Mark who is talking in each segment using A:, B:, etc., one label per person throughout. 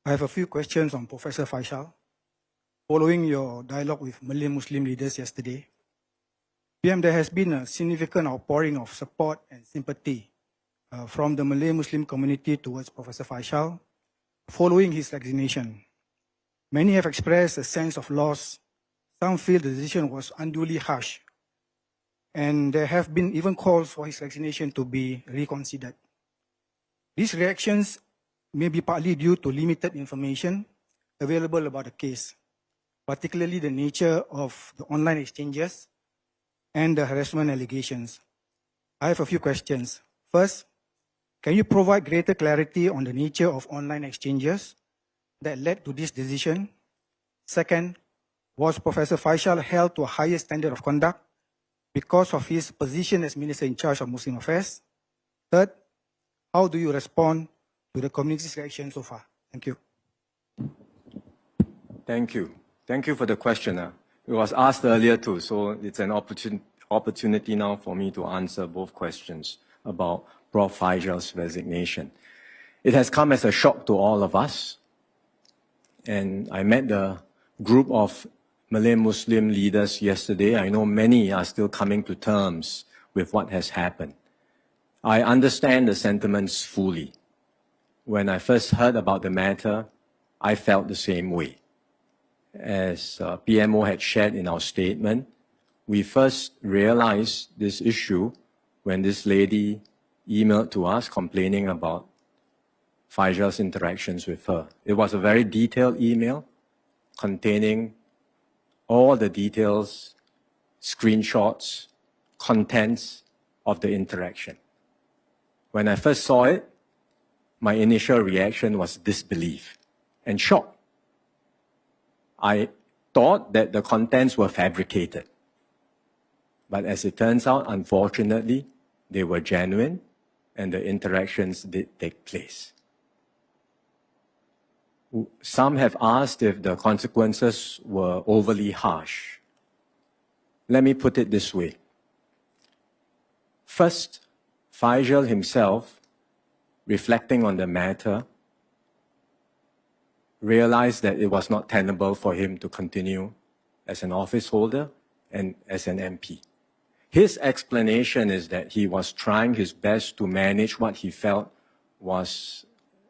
A: I have a few questions on Professor Faishal. Following your dialogue with Malay Muslim leaders yesterday, PM, there has been a significant outpouring of support and sympathy from the Malay Muslim community towards Professor Faishal following his resignation. Many have expressed a sense of loss. Some feel the decision was unduly harsh. And there have been even calls for his resignation to be reconsidered. These reactions may be partly due to limited information available about the case, particularly the nature of the online exchanges and the harassment allegations. I have a few questions. First, can you provide greater clarity on the nature of online exchanges that led to this decision? Second, was Professor Faishal held to a higher standard of conduct because of his position as Minister in charge of Muslim Affairs? Third, how do you respond to the community's reaction so far? Thank you.
B: Thank you. Thank you for the question. It was asked earlier too, so it's an opportunity now for me to answer both questions about Prof Faishal's resignation. It has come as a shock to all of us, and I met the group of Malay Muslim leaders yesterday. I know many are still coming to terms with what has happened. I understand the sentiments fully. When I first heard about the matter, I felt the same way. As PMO had shared in our statement, we first realized this issue when this lady emailed to us complaining about Faishal's interactions with her. It was a very detailed email containing all the details, screenshots, contents of the interaction. When I first saw it, my initial reaction was disbelief and shock. I thought that the contents were fabricated. But as it turns out, unfortunately, they were genuine and the interactions did take place. Some have asked if the consequences were overly harsh. Let me put it this way. First, Faishal himself, reflecting on the matter, realized that it was not tenable for him to continue as an office holder and as an MP. His explanation is that he was trying his best to manage what he felt was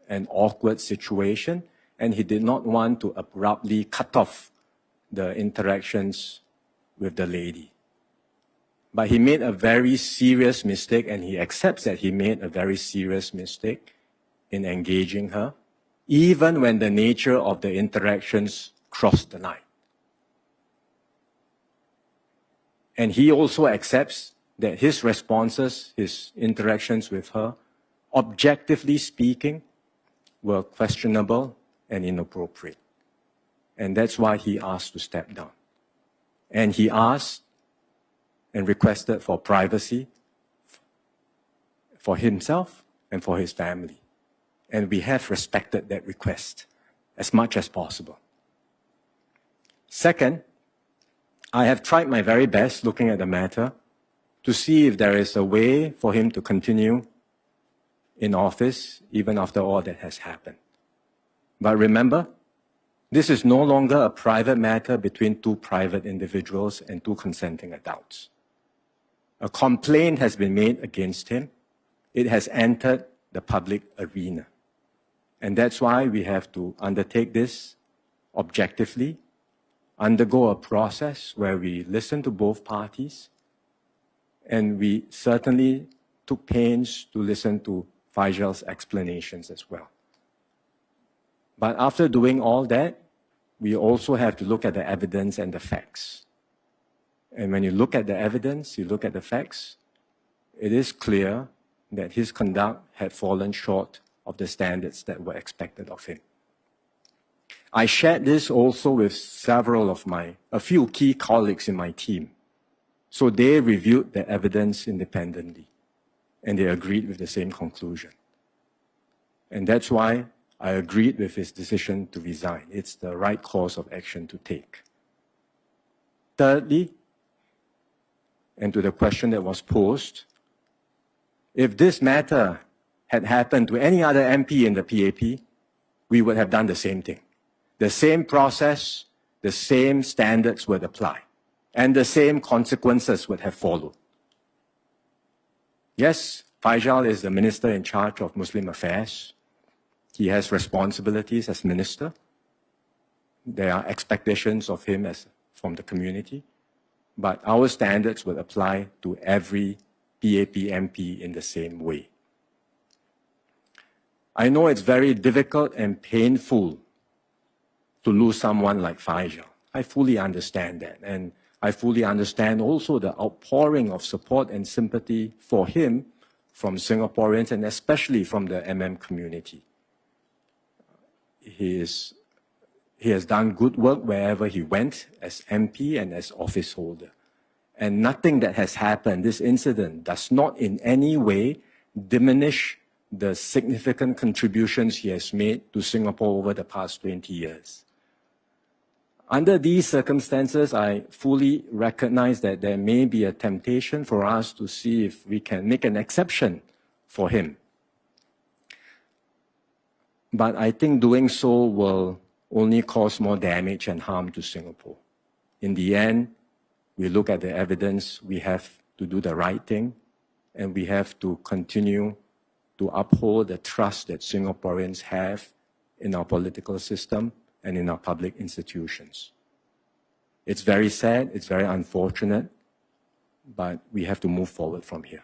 B: an awkward situation, and he did not want to abruptly cut off the interactions with the lady. But he made a very serious mistake, and he accepts that he made a very serious mistake in engaging her, even when the nature of the interactions crossed the line. And he also accepts that his responses, his interactions with her, objectively speaking, were questionable and inappropriate. And that's why he asked to step down. And he asked and requested for privacy for himself and for his family. And we have respected that request as much as possible. Second, I have tried my very best looking at the matter to see if there is a way for him to continue in office even after all that has happened. But remember, this is no longer a private matter between two private individuals and two consenting adults. A complaint has been made against him. It has entered the public arena. And that's why we have to undertake this objectively, undergo a process where we listen to both parties, and we certainly took pains to listen to Faishal's explanations as well. But after doing all that, we also have to look at the evidence and the facts. And when you look at the evidence, you look at the facts, it is clear that his conduct had fallen short of the standards that were expected of him. I shared this also with a few key colleagues in my team. So they reviewed the evidence independently, and they agreed with the same conclusion. And that's why I agreed with his decision to resign. It's the right course of action to take. Thirdly, and to the question that was posed, if this matter had happened to any other MP in the PAP, we would have done the same thing. The same process, the same standards would apply, and the same consequences would have followed. Yes, Faishal is the minister in charge of Muslim affairs. He has responsibilities as minister. There are expectations of him from the community, but our standards will apply to every PAP MP in the same way. I know it's very difficult and painful to lose someone like Faishal. I fully understand that, and I fully understand also the outpouring of support and sympathy for him from Singaporeans and especially from the MM community. He has done good work wherever he went as MP and as office holder. And nothing that has happened, this incident, does not in any way diminish the significant contributions he has made to Singapore over the past 20 years. Under these circumstances, I fully recognize that there may be a temptation for us to see if we can make an exception for him. But I think doing so will only cause more damage and harm to Singapore. In the end, we look at the evidence, we have to do the right thing, and we have to continue to uphold the trust that Singaporeans have in our political system and in our public institutions. It's very sad, it's very unfortunate, but we have to move forward from here.